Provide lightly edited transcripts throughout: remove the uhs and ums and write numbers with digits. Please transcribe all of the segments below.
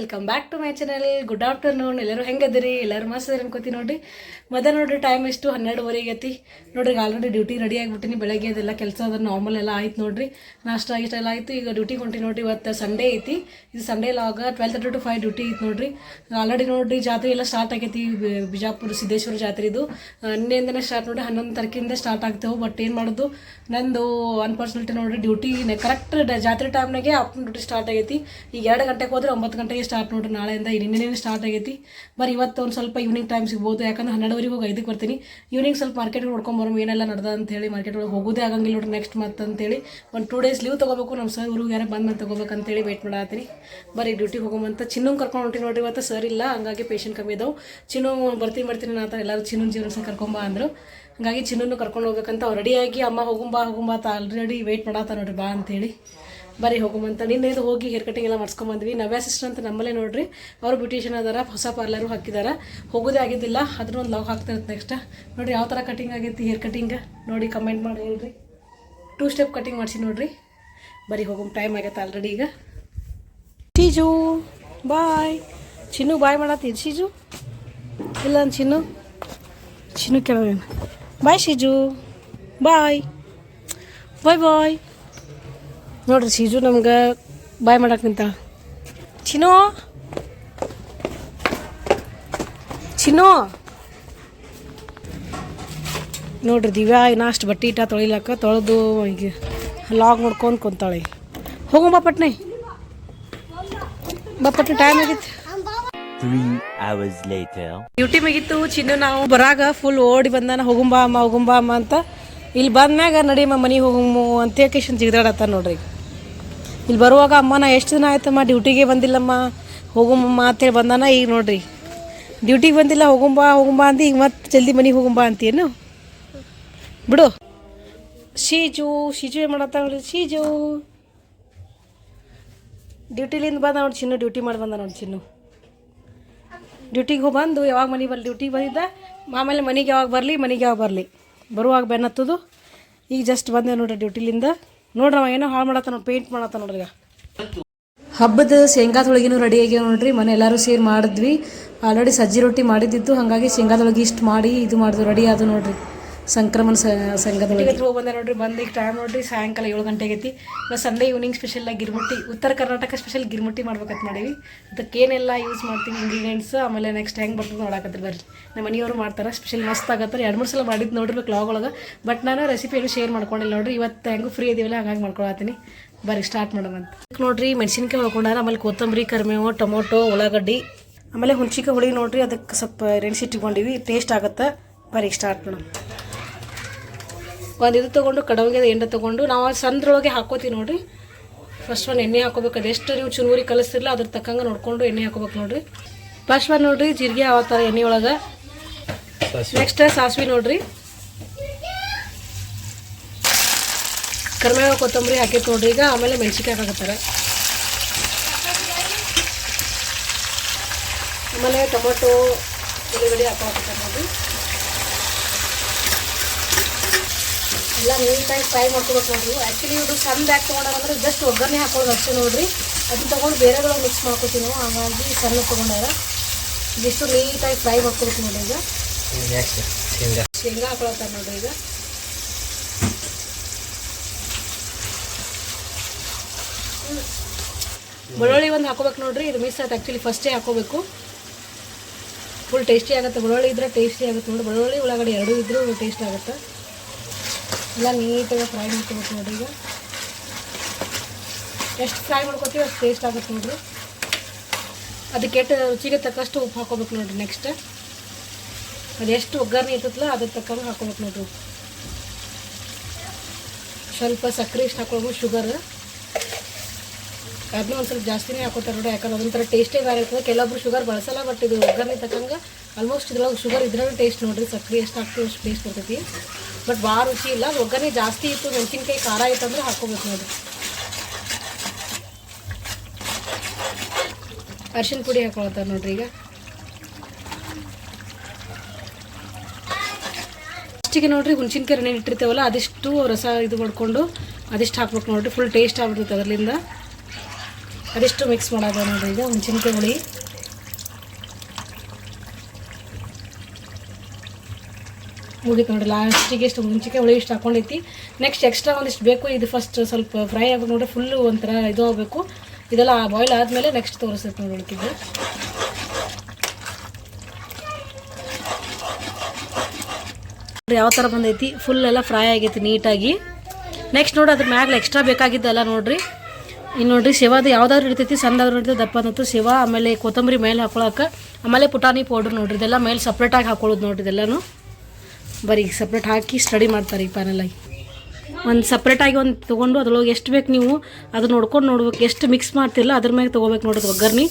Welcome back to my channel. Good afternoon. ಎಲ್ಲರೂ ಹೆಂಗದಿರಿ? ಎಲ್ಲರೂ ಮಸ್ತ್ ಅನ್ಕೋತೀನಿ ನೋಡ್ರಿ. ನೋಡ್ರಿ ಟೈಮ್ ಎಷ್ಟು 12:30 ಐತಿ ನೋಡ್ರಿ. ಆಲ್ರೆಡಿ ಡ್ಯೂಟಿ ರೆಡಿ ಆಗಿಬಿಟ್ಟಿನಿ. ಬೆಳಗ್ಗೆ ಅದೆಲ್ಲ ಕೆಲಸ ಅದ ನಾರ್ಮಲ್ ಎಲ್ಲ ಆಯ್ತು ನೋಡ್ರಿ. ನಾಷ್ಟ ಇಷ್ಟೆಲ್ಲ ಆಯಿತು. ಈಗ ಡ್ಯೂಟಿಗೆ ಹೊಂಟಿ ನೋಡ್ರಿ. ಇವತ್ತು ಸಂಡೇ ಐತಿ. ಇದು ಸಂಡೇ ಲಾಗ 12:30 to 5 ಡ್ಯೂಟಿ ಐತಿ ನೋಡ್ರಿ. ಆಲ್ರೆಡಿ ನೋಡ್ರಿ ಜಾತ್ರೆ ಎಲ್ಲ ಸ್ಟಾರ್ಟ್ ಆಗೈತಿ. ಬಿಜಾಪುರ ಸಿದ್ದೇಶ್ವರ ಜಾತ್ರೆ ಇದು ನಿನ್ನೆಯಿಂದನೇ ಸ್ಟಾರ್ಟ್ ನೋಡ್ರಿ. 11 ತಾರೀಕಿಂದ ಸ್ಟಾರ್ಟ್ ಆಗ್ತೇವೆ. ಬಟ್ ಏನು ಮಾಡೋದು, ನಂದು ಅನ್ಫಾರ್ಚುನೇಟ್ಲಿ ನೋಡ್ರಿ ಡ್ಯೂಟಿ ಕರೆಕ್ಟ್ ಜಾತ್ರೆ ಟೈಮ್ನಾಗೆ ಅಪ್ಪನ ಡ್ಯೂಟಿ ಸ್ಟಾರ್ಟ್ ಆಗೈತಿ. ಈಗ 2 ಗಂಟೆಗೆ ಹೋದ್ರೆ 9 ಗಂಟೆಗೆ ಸ್ಟಾರ್ಟ್ ನೋಡ್ರಿ. ನಾಳೆಯಿಂದ ನಿನ್ನೆ ಸ್ಟಾರ್ಟ್ ಆಗೈತಿ. ಬರೀ ಇವತ್ತು ಒಂದು ಸ್ವಲ್ಪ ಈವ್ನಿಂಗ್ ಟೈಮ್ ಸಿಗ್ಬೋದು. ಯಾಕಂದ್ರೆ 12:30 ಹೋಗಿ 5ಕ್ಕೆ ಬರ್ತೀನಿ. ಈವ್ನಿಂಗ್ ಸ್ವಲ್ಪ ಮಾರ್ಕೆಟ್ಗೆ ನೋಡ್ಕೊಂಬರೋ ಏನೆಲ್ಲ ನಡೆದ ಅಂತೇಳಿ. ಮಾರ್ಕೆಟ್ ಒಳಗೆ ಹೋಗೋದೇ ಆಗಂಗಿಲ್ಲ ನೋಡ್ರಿ ನೆಕ್ಸ್ಟ್ ಮತ್ತೆ ಅಂತೇಳಿ. ಒಂದು 2 days ಲೀವ್ ತೊಗೋಬೇಕು. ನಮ್ಮ ಸರ್ ಊರಿಗೆ ಯಾರು ಬಂದು ಮೇಲೆ ತೊಗೋಬೇಕಂತೇಳಿ ವೇಟ್ ಮಾಡತ್ತೀನಿ. ಬರೀ ಡ್ಯೂಟಿಗೆ ಹೋಗೋಮಂತ ಚಿನ್ನಂಗೆ ಕರ್ಕೊಂಡು ಹೊಂಟಿ ನೋಡ್ರಿ. ಇವತ್ತು ಸರ್ ಇಲ್ಲ, ಹಂಗಾಗಿ ಪೇಷಂಟ್ ಕಮ್ಮಿ ಇದಾವೆ. ಚಿನ್ನು ಬರ್ತೀನಿ ನಾ ಥರ ಎಲ್ಲರೂ ಚಿನ್ನನ ಜೀವನ ಕರ್ಕೊಂಬ ಅಂದರು. ಹಾಗಾಗಿ ಚಿನ್ನನ್ನು ಕರ್ಕೊಂಡು ಹೋಗ್ಬೇಕಂತ ಅವ್ರು ರೆಡಿಯಾಗಿ ಅಮ್ಮ ಹೋಗುಂಬಾ ಅಂತ ಆಲ್ರೆಡಿ ವೆಯ್ಟ್ ಮಾಡತ್ತ ನೋಡ್ರಿ ಬಾ ಅಂತೇಳಿ. ಬರೀ ಹೋಗುವಂತ ನಿನ್ನೆದು ಹೋಗಿ ಹೇರ್ ಕಟಿಂಗ್ ಎಲ್ಲ ಮಾಡ್ಸ್ಕೊಂಬಂದ್ವಿ. ನವ್ಯ ಸಿಸ್ಟರ್ ಅಂತ ನಮ್ಮಲ್ಲೇ ನೋಡ್ರಿ. ಅವರು ಬ್ಯೂಟಿಷಿಯನ್ ಅದಾರ, ಹೊಸ ಪಾರ್ಲರು ಹಾಕಿದಾರ. ಹೋಗೋದೇ ಆಗಿದ್ದಿಲ್ಲ, ಅದನ್ನ ಒಂದು ಲಾಗ್ ಹಾಕ್ತಾ ಇರುತ್ತೆ ನೆಕ್ಸ್ಟ್. ನೋಡಿರಿ ಯಾವ ಥರ ಕಟಿಂಗ್ ಆಗೈತಿ ಹೇರ್ ಕಟಿಂಗ್ ನೋಡಿ, ಕಮೆಂಟ್ ಮಾಡಿ ಹೇಳ್ರಿ. 2 ಸ್ಟೆಪ್ ಕಟಿಂಗ್ ಮಾಡಿಸಿ ನೋಡ್ರಿ. ಬರೀ ಹೋಗೋ ಟೈಮ್ ಆಗೈತೆ ಆಲ್ರೆಡಿ. ಈಗ ಶೀಜು ಬಾಯ್. ಚಿನ್ನು ಬಾಯ್ ಮಾಡತ್ತೀನಿ. ಶೀಜು ಇಲ್ಲ ಅಂತ ಚಿನ್ನು ಕೇಳೋಣ. ಬಾಯ್ ಶೀಜು, ಬಾಯ್ ಬಾಯ್ ಬಾಯ್. ನೋಡ್ರಿ ಶೀಜು ನಮ್ಗೆ ಬಾಯ್ ಮಾಡಕ್ಕೆ ನಿಂತ. ಚಿನ್ನು ನೋಡ್ರಿ ದಿವ್ಯಾ ಇನ್ನ ಅಷ್ಟು ಬಟ್ಟೆ ಇಟ್ಟ ತೊಳಿಲಕ್ಕ. ತೊಳೆದು ಈಗ ಲಾಗ್ ನೋಡ್ಕೊಂಡು ಕುಂತಾಳೆ. ಹೋಗು ಬಾಪಟ್ನೆ ಟೈಮ್ ಆಗಿತ್ತು. 3 hours later. ಡ್ಯೂಟಿ ಮುಗಿತ್ತು. ಚಿನ್ನು ನಾವು ಬರಾಗ ಫುಲ್ ಓಡಿ ಬಂದಾನ. ಹೋಗುಂಬಾ ಅಮ್ಮ ಅಂತ. ಇಲ್ಲಿ ಬಂದ್ಮ್ಯಾಗ ನಡಿಯಮ್ಮ ಮನೆಗೆ ಹೋಗಮ್ಮು ಅಂತೇಕೇಶನ್ ಜಿಗ್ದಾಡತ್ತ ನೋಡ್ರಿ. ಇಲ್ಲಿ ಬರುವಾಗ ಅಮ್ಮ ನಾ ಎಷ್ಟು ದಿನ ಆಯ್ತಮ್ಮ ಡ್ಯೂಟಿಗೆ ಬಂದಿಲ್ಲಮ್ಮ, ಹೋಗುಮ್ಮ ಅಂತೇಳಿ ಬಂದಾನ. ಈಗ ನೋಡ್ರಿ ಡ್ಯೂಟಿಗೆ ಬಂದಿಲ್ಲ, ಹೋಗುಂಬಾ ಅಂದು ಈಗ ಮತ್ತೆ ಜಲ್ದಿ ಮನೆಗೆ ಹೋಗುಂಬಾ ಅಂತೀನು ಬಿಡು. ಶೀಜು ಏನು ಮಾಡತ್ತ ನೋಡ್ರಿ. ಶೀಜು ಡ್ಯೂಟಿಲಿಂದ ಬಂದ ನೋಡಿ. ಚಿನ್ನು ಡ್ಯೂಟಿ ಮಾಡಿ ಬಂದ ನೋಡಿ. ಚಿನ್ನು ಡ್ಯೂಟಿಗೆ ಹೋಗಿ ಬಂದು ಯಾವಾಗ ಮನೆಗೆ ಬರಲಿ, ಡ್ಯೂಟಿಗೆ ಬಂದಿದ್ದ ಆಮೇಲೆ ಮನೆಗೆ ಯಾವಾಗ ಬರಲಿ ಬರುವಾಗ ಬೆನ್ನತ್ತದು. ಈಗ ಜಸ್ಟ್ ಬಂದೆ ನೋಡ್ರಿ ಡ್ಯೂಟಿಲಿಂದ. ನೋಡ್ರವ ಏನೋ ಹಾಳು ಮಾಡತ್ತ ನೋಡಿ, ಪೇಂಟ್ ಮಾಡತ್ತ ನೋಡ್ರಿ. ಹಬ್ಬದ ಶೇಂಗಾದೊಳಗಿನೂ ರೆಡಿ ಆಗ್ಯಾವ ನೋಡ್ರಿ. ಮನೆ ಎಲ್ಲರೂ ಸೇರಿ ಮಾಡಿದ್ವಿ. ಆಲ್ರೆಡಿ ಸಜ್ಜಿ ರೊಟ್ಟಿ ಮಾಡಿದ್ದಿತ್ತು, ಹಾಗಾಗಿ ಶೇಂಗಾದೊಳಗೆ ಇಷ್ಟು ಮಾಡಿ ಇದು ಮಾಡಿದ್ವಿ. ರೆಡಿ ಆದು ನೋಡ್ರಿ ಸಂಕ್ರಮಣ ಸಂಘದೊಳಗೆ ಹೋಗಿ ಬಂದೆ ನೋಡ್ರಿ. ಬಂದು ಈಗ ಟೈಮ್ ನೋಡ್ರಿ ಸಾಯಂಕಾಲ 7 ಗಂಟೆ ಆಗೈತಿ. ನಾವು ಸಂಡೇ ಈವ್ನಿಂಗ್ ಸ್ಪೆಷಲಾಗಿ ಗಿರ್ಮುಟ್ಟಿ, ಉತ್ತರ ಕರ್ನಾಟಕ ಸ್ಪೆಷಲ್ ಗಿರ್ಮುಟ್ಟಿ ಮಾಡ್ಬೇಕಂತ ಮಾಡೀವಿ. ಅದಕ್ಕೆ ಏನೆಲ್ಲ ಯೂಸ್ ಮಾಡ್ತೀವಿ ಇಂಗ್ರೀಡಿಯೆಂಟ್ಸ್, ಆಮೇಲೆ ನೆಕ್ಸ್ಟ್ ಹೆಂಗೆ ಬರ್ತದೆ ನೋಡಾಕತ್ತೀರಿ ಬರ್ರಿ. ನಮ್ಮ ಮನೆಯವರು ಮಾಡ್ತಾರೆ. ಸ್ಪೆಷಲ್ ಮಸ್ತ್ ಆಗತ್ತೆ. 2-3 ಸಲ ಮಾಡಿದ್ದು ನೋಡಿರ್ಬೇಕು ಲಾಗ್ ಒಳಗೆ. ಬಟ್ ನಾನು ರೆಸಿಪಿ ಏನು ಶೇರ್ ಮಾಡ್ಕೊಂಡಿಲ್ಲ ನೋಡ್ರಿ. ಇವತ್ತು ಹೆಂಗೂ ಫ್ರೀ ಇದೀವಲ್ಲ ಹಾಗಾಗಿ ಮಾಡ್ಕೊಳತ್ತೀನಿ. ಬರೀ ಸ್ಟಾರ್ಟ್ ಮಾಡೋಣಂತ. ನೋಡ್ರಿ ಮೆಣಸಿನ್ಕಾಯಿ ಹೊಳ್ಕೊಂಡಾರ, ಆಮೇಲೆ ಕೊತ್ತಂಬರಿ, ಕರಿಬೇವು, ಟೊಮೊಟೊ, ಉಳ್ಳಾಗಡ್ಡಿ, ಆಮೇಲೆ ಹುಣ್ಚಿಕಾಯಿ ಹುಳಿ ನೋಡ್ರಿ. ಅದಕ್ಕೆ ಸ್ವಲ್ಪ ನೆನೆಸಿಟ್ಕೊಂಡಿವಿ, ಟೇಸ್ಟ್ ಆಗುತ್ತೆ. ಬರೀ ಸ್ಟಾರ್ಟ್ ಮಾಡೋಣ. ಒಂದು ಇದು ತೊಗೊಂಡು ಕಡವಿಗೆ ಎಣ್ಣೆ ತೊಗೊಂಡು ನಾವು ಸಂದ್ರೊಳಗೆ ಹಾಕೋತೀವಿ ನೋಡ್ರಿ. ಫಸ್ಟ್ ಒಂದು ಎಣ್ಣೆ ಹಾಕೋಬೇಕು. ಅದೆಷ್ಟು ನೀವು ಚುರುಮುರಿ ಕಲಿಸ್ತಿರಲ್ಲ ಅದ್ರ ತಕ್ಕಂಗೆ ನೋಡ್ಕೊಂಡು ಎಣ್ಣೆ ಹಾಕೋಬೇಕು ನೋಡ್ರಿ. ಫಸ್ಟ್ ಒಂದು ನೋಡ್ರಿ ಜೀರಿಗೆ ಆವತ್ತಾರೆ ಎಣ್ಣೆ ಒಳಗೆ. ನೆಕ್ಸ್ಟ್ ಸಾಸಿವೆ ನೋಡ್ರಿ, ಕರಿಬೇವು, ಕೊತ್ತಂಬರಿ ಹಾಕೈತೆ ನೋಡ್ರಿ. ಈಗ ಆಮೇಲೆ ಮೆಣಸಿನ್ಕಾಯಿ ಹಾಕತ್ತಾರೆ. ಆಮೇಲೆ ಟೊಮೊಟೊ, ಉಳ್ಳಾಗಡ್ಡಿ ಹಾಕೋತಾರೆ ನೋಡ್ರಿ. ಎಲ್ಲ ನೀಟಾಗಿ ಫ್ರೈ ಮಾಡ್ಕೋಬೇಕು ನೋಡ್ರಿ. ಆ್ಯಕ್ಚುಲಿ ಇವರು ಸಣ್ಣ ಬ್ಯಾಗ್ ತೊಗೊಂಡಾರಂದ್ರೆ ಜಸ್ಟ್ ಒಗ್ಗರಣೆ ಹಾಕೊಳ್ಳೋದು ಅಷ್ಟೇ ನೋಡ್ರಿ. ಅದನ್ನ ತೊಗೊಂಡು ಬೇರೆದೊಳಗೆ ಮಿಕ್ಸ್ ಮಾಡ್ಕೋತೀವಿ ನಾವು, ಹಾಗಾಗಿ ಸಣ್ಣ ತೊಗೊಂಡಾರ. ಇದಿಷ್ಟು ನೀಟಾಗಿ ಫ್ರೈ ಮಾಡ್ಕೊಬೇಕು ನೋಡ್ರಿ. ಈಗ ಶೇಂಗಾ ಹಾಕೊಳ್ತಾರೆ ನೋಡ್ರಿ. ಈಗ ಬೆಳ್ಳುಳ್ಳಿ ಒಂದು ಹಾಕೋಬೇಕು ನೋಡ್ರಿ. ಇದು ಮಿಕ್ಸ್ ಆಯ್ತು. ಆ್ಯಕ್ಚುಲಿ ಫಸ್ಟೇ ಹಾಕೋಬೇಕು. ಫುಲ್ ಟೇಸ್ಟಿ ಆಗುತ್ತೆ. ಬೆಳ್ಳುಳ್ಳಿ ಇದ್ರೆ ಟೇಸ್ಟಿ ಆಗುತ್ತೆ ನೋಡಿ. ಬೆಳ್ಳುಳ್ಳಿ ಉಳ್ಳಾಗಡ್ಡಿ ಎರಡೂ ಇದ್ರೂ ಟೇಸ್ಟ್ ಆಗುತ್ತೆ. ಎಲ್ಲ ನೀಟಾಗಿ ಫ್ರೈ ಮಾಡ್ಕೋಬೇಕು ನೋಡ್ರಿ. ಈಗ ಎಷ್ಟು ಫ್ರೈ ಮಾಡ್ಕೋತೀವಿ ಅಷ್ಟು ಟೇಸ್ಟ್ ಆಗುತ್ತೆ ನೋಡ್ರಿ. ಅದಕ್ಕೆ ರುಚಿಗೆ ತಕ್ಕಷ್ಟು ಉಪ್ಪು ಹಾಕೋಬೇಕು ನೋಡ್ರಿ. ನೆಕ್ಸ್ಟ್ ಅದು ಎಷ್ಟು ಒಗ್ಗರಣೆ ಇರ್ತದಲ್ಲ ಅದ್ರ ತಕ್ಕಂಗೆ ಹಾಕೋಬೇಕು ನೋಡ್ರಿ. ಸ್ವಲ್ಪ ಸಕ್ಕರೆ ಇಷ್ಟು ಹಾಕೊಳ್ಬೇಕು, ಶುಗರ್ ಅದನ್ನ ಒಂದು ಸ್ವಲ್ಪ ಜಾಸ್ತಿನೇ ಹಾಕೋತಾರೆ ನೋಡಿ. ಯಾಕಂದ್ರೆ ಅದೊಂಥರ ಟೇಸ್ಟೇ ಬೇರೆ ಇರ್ತದೆ. ಕೆಲವೊಬ್ರು ಶುಗರ್ ಬಳಸಲ್ಲ, ಬಟ್ ಇದು ಒಗ್ಗರಣೆ ತಕ್ಕಂಗೆ ಆಲ್ಮೋಸ್ಟ್ ಇದ್ರೊಳಗೆ ಶುಗರ್ ಇದ್ರಾಗ ಟೇಸ್ಟ್ ನೋಡ್ರಿ. ಸಕ್ಕರೆ ಎಷ್ಟು ಹಾಕ್ತೀವಿ ಅಷ್ಟು ಟೇಸ್ಟ್ ಬರ್ತೈತಿ. ಬಟ್ ಭಾಳ ರುಚಿ ಇಲ್ಲ. ಒಗ್ಗರಣೆ ಜಾಸ್ತಿ ಇತ್ತು, ಮೆಣಸಿನ್ಕಾಯಿ ಖಾರ ಇತ್ತಂದ್ರೆ ಹಾಕೋಬೇಕು ನೋಡಿರಿ. ಅರಿಶಿನ ಪುಡಿ ಹಾಕೊಳ್ತಾರೆ ನೋಡ್ರಿ. ಈಗ ಫಸ್ಟಿಗೆ ನೋಡ್ರಿ ಹುಣಸಿನ್ಕಾಯಿ ನೆನೆ ಇಟ್ಟಿರ್ತೇವಲ್ಲ ಅದಿಷ್ಟು ರಸ ಇದು ಮಾಡ್ಕೊಂಡು ಅದಿಷ್ಟು ಹಾಕ್ಬೇಕು ನೋಡ್ರಿ. ಫುಲ್ ಟೇಸ್ಟ್ ಆಗ್ಬಿಡ್ತೈತೆ ಅದರಿಂದ. ಅದಿಷ್ಟು ಮಿಕ್ಸ್ ಮಾಡೋದು ನೋಡಿರಿ. ಈಗ ಮೆಣಸಿನ್ಕಾಯಿ ಹುಳಿ, ಮುಗೀತು ನೋಡಿ. ಲಾಸ್ಟಿಗೆ ಎಷ್ಟು ಮೆಣಸಿನ್ಕಾಯಿ ಹುಳಿ ಇಷ್ಟು ಹಾಕೊಂಡೈತಿ. ನೆಕ್ಸ್ಟ್ ಎಕ್ಸ್ಟ್ರಾ ಒಂದಿಷ್ಟು ಬೇಕು. ಇದು ಫಸ್ಟ್ ಸ್ವಲ್ಪ ಫ್ರೈ ಆಗ್ಬೇಕು ನೋಡಿರಿ, ಫುಲ್ಲು ಒಂಥರ ಇದು ಆಗಬೇಕು. ಇದೆಲ್ಲ ಬಾಯ್ಲ್ ಆದಮೇಲೆ ನೆಕ್ಸ್ಟ್ ತೋರಿಸ್ತೈತೆ ನೋಡಿ ಉಳ್ಕಿದ್ದು. ಯಾವ ಥರ ಬಂದೈತಿ, ಫುಲ್ ಎಲ್ಲ ಫ್ರೈ ಆಗೈತಿ ನೀಟಾಗಿ. ನೆಕ್ಸ್ಟ್ ನೋಡಿ ಅದ್ರ ಮ್ಯಾಗ್ಲ ಎಕ್ಸ್ಟ್ರಾ ಬೇಕಾಗಿದ್ದಲ್ಲ ನೋಡಿರಿ. ಇನ್ನು ನೋಡಿರಿ ಸೇವಾದು ಯಾವ್ದಾದ್ರು ಇರ್ತೈತಿ, ಸಣ್ಣದಾದ್ರು ಇರ್ತೈತಿ, ದಪ್ಪ ಅಂತೂ ಸೇವಾ, ಆಮೇಲೆ ಕೊತ್ತಂಬರಿ ಮೇಲೆ ಹಾಕೊಳಕ್ಕೆ, ಆಮೇಲೆ ಪುಟಾಣಿ ಪೌಡ್ರ್ ನೋಡಿರಿ. ಇದೆಲ್ಲ ಮೇಲೆ ಸಪ್ರೇಟಾಗಿ ಹಾಕೊಳ್ಳೋದು ನೋಡಿರಿ. ಇದೆಲ್ಲನೂ ಬರೀ ಸಪ್ರೇಟ್ ಹಾಕಿ ಸ್ಟಡಿ ಮಾಡ್ತಾರೆ ಈ ಪ್ಯಾನಲಾಗಿ. ಒಂದು ಸಪ್ರೇಟಾಗಿ ಒಂದು ತೊಗೊಂಡು ಅದ್ರೊಳಗೆ ಎಷ್ಟು ಬೇಕು ನೀವು ಅದು ನೋಡ್ಬೇಕು. ಎಷ್ಟು ಮಿಕ್ಸ್ ಮಾಡ್ತಿರಲ್ಲ ಅದ್ರ ಮ್ಯಾಗೆ ತೊಗೋಬೇಕು ನೋಡೋದು ಒಗ್ಗರ್ನಿ.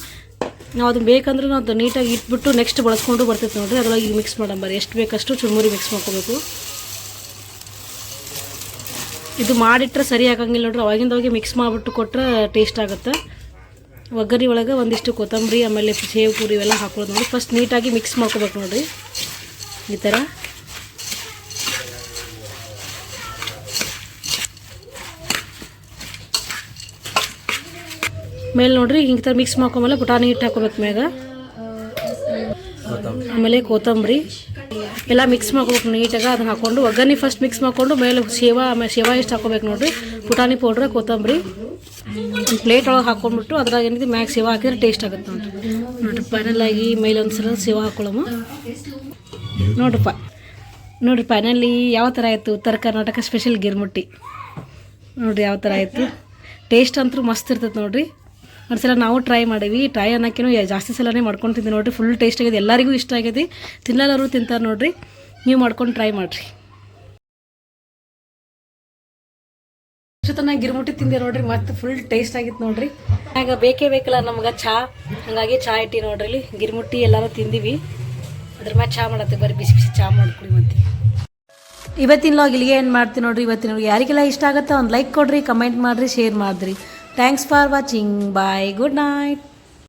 ನಾವು ಅದನ್ನ ಬೇಕಂದ್ರೆ ನಾವು ಅದು ನೀಟಾಗಿ ಇಟ್ಬಿಟ್ಟು ನೆಕ್ಸ್ಟ್ ಬಳಸ್ಕೊಂಡು ಬರ್ತೈತೆ ನೋಡಿರಿ. ಅದ್ರೊಳಗೆ ಮಿಕ್ಸ್ ಮಾಡಂಬರಿ ಎಷ್ಟು ಬೇಕಷ್ಟು ಚುರುಮುರಿ ಮಿಕ್ಸ್ ಮಾಡ್ಕೋಬೇಕು. ಇದು ಮಾಡಿಟ್ರೆ ಸರಿ ಆಗಂಗಿಲ್ಲ ನೋಡ್ರಿ. ಅವಾಗಿಂದವಾಗಿ ಮಿಕ್ಸ್ ಮಾಡಿಬಿಟ್ಟು ಕೊಟ್ಟರೆ ಟೇಸ್ಟ್ ಆಗುತ್ತೆ. ಒಗ್ಗರಿ ಒಳಗೆ ಒಂದಿಷ್ಟು ಕೊತ್ತಂಬರಿ ಆಮೇಲೆ ಸೇವು ಪೂರಿ ಇವೆಲ್ಲ ಹಾಕೊಳ್ಳೋದು ನೋಡಿ. ಫಸ್ಟ್ ನೀಟಾಗಿ ಮಿಕ್ಸ್ ಮಾಡ್ಕೋಬೇಕು ನೋಡಿರಿ ಈ ಥರ. ಮೇಲೆ ನೋಡಿರಿ ಹಿಂಗೆ ಥರ ಮಿಕ್ಸ್ ಮಾಡ್ಕೊಂಮೇಲೆ ಪುಟಾಣಿ ಹಿಟ್ಟು ಹಾಕೋಬೇಕು ಮ್ಯಾಗ, ಆಮೇಲೆ ಕೊತ್ತಂಬರಿ ಎಲ್ಲ ಮಿಕ್ಸ್ ಮಾಡ್ಕೋಬೇಕು ನೀಟಾಗಿ. ಅದನ್ನ ಹಾಕ್ಕೊಂಡು ಒಗ್ಗರಣೆ ಫಸ್ಟ್ ಮಿಕ್ಸ್ ಮಾಡಿಕೊಂಡು ಮೇಲೆ ಸೇವಾ, ಆಮೇಲೆ ಸೇವಾ ಎಷ್ಟು ಹಾಕೋಬೇಕು ನೋಡಿರಿ, ಪುಟಾಣಿ ಪೌಡ್ರ್, ಕೊತ್ತಂಬರಿ ಒಂದು ಪ್ಲೇಟ್ ಒಳಗೆ ಹಾಕೊಂಡ್ಬಿಟ್ಟು ಅದ್ರಾಗ ಏನಿದೆ ಮ್ಯಾಗ ಸೇವಾ ಹಾಕಿದ್ರೆ ಟೇಸ್ಟ್ ಆಗುತ್ತೆ ನೋಡಿರಿ. ಫೈನಲಾಗಿ ಮೇಲೆ ಒಂದು ಸಲ ಸೇವಾ ಹಾಕೊಳ್ಳಮ್ಮ ನೋಡಿರಿ ಫೈನಲಿ ಯಾವ ಥರ ಆಯಿತು ಉತ್ತರ ಕರ್ನಾಟಕ ಸ್ಪೆಷಲ್ ಗಿರ್ಮಿಟ್ಟಿ. ನೋಡಿರಿ ಯಾವ ಥರ ಆಯಿತು. ಟೇಸ್ಟ್ ಅಂತೂ ಮಸ್ತ್ ಇರ್ತೈತೆ ನೋಡಿರಿ. ಒಂದು ಸಲ ನಾವು ಟ್ರೈ ಮಾಡೀವಿ. ಟ್ರೈ ಅನ್ನೋಕ್ಕೇನು ಜಾಸ್ತಿ ಸಲನೇ ಮಾಡ್ಕೊಂಡು ತಿಂದು ನೋಡಿರಿ. ಫುಲ್ ಟೇಸ್ಟ್ ಆಗಿದೆ, ಎಲ್ಲರಿಗೂ ಇಷ್ಟ ಆಗೈತಿ. ತಿನ್ನಲ್ಲರೂ ತಿಂತಾರೆ ನೋಡಿರಿ. ನೀವು ಮಾಡ್ಕೊಂಡು ಟ್ರೈ ಮಾಡಿರಿ. ಅಷ್ಟೊತ್ತನ ಗಿರ್ಮಿಟ್ಟಿ ತಿಂದೆ ನೋಡಿರಿ, ಮತ್ತು ಫುಲ್ ಟೇಸ್ಟ್ ಆಗಿತ್ತು ನೋಡಿರಿ. ಆಗ ಬೇಕೇ ಬೇಕಲ್ಲ ನಮ್ಗೆ ಚಹಾ, ಹಾಗಾಗಿ ಚಹಾ ಇಟ್ಟು ನೋಡ್ರಿ ಇಲ್ಲಿ ಗಿರ್ಮಿಟ್ಟಿ ಎಲ್ಲರೂ ತಿಂದೀವಿ. ಅದ್ರ ಮ್ಯಾಲೆ ಚಹಾ ಮಾಡತ್ತೆ, ಬರೀ ಬಿಸಿ ಬಿಸಿ ಚಹಾ ಮಾಡ್ಕೊಡಿ. ಮತ್ತೆ ಇವತ್ತಿನ ಲಾಗ್ ಇಲ್ಲಿಗೆ ಏನು ಮಾಡ್ತೀನಿ ನೋಡಿರಿ. ಇವತ್ತಿನ ಯಾರಿಗೆಲ್ಲ ಇಷ್ಟ ಆಗುತ್ತೆ ಒಂದು ಲೈಕ್ ಕೊಡಿರಿ, ಕಮೆಂಟ್ ಮಾಡಿರಿ, ಶೇರ್ ಮಾಡಿರಿ. Thanks for watching. Bye, good night.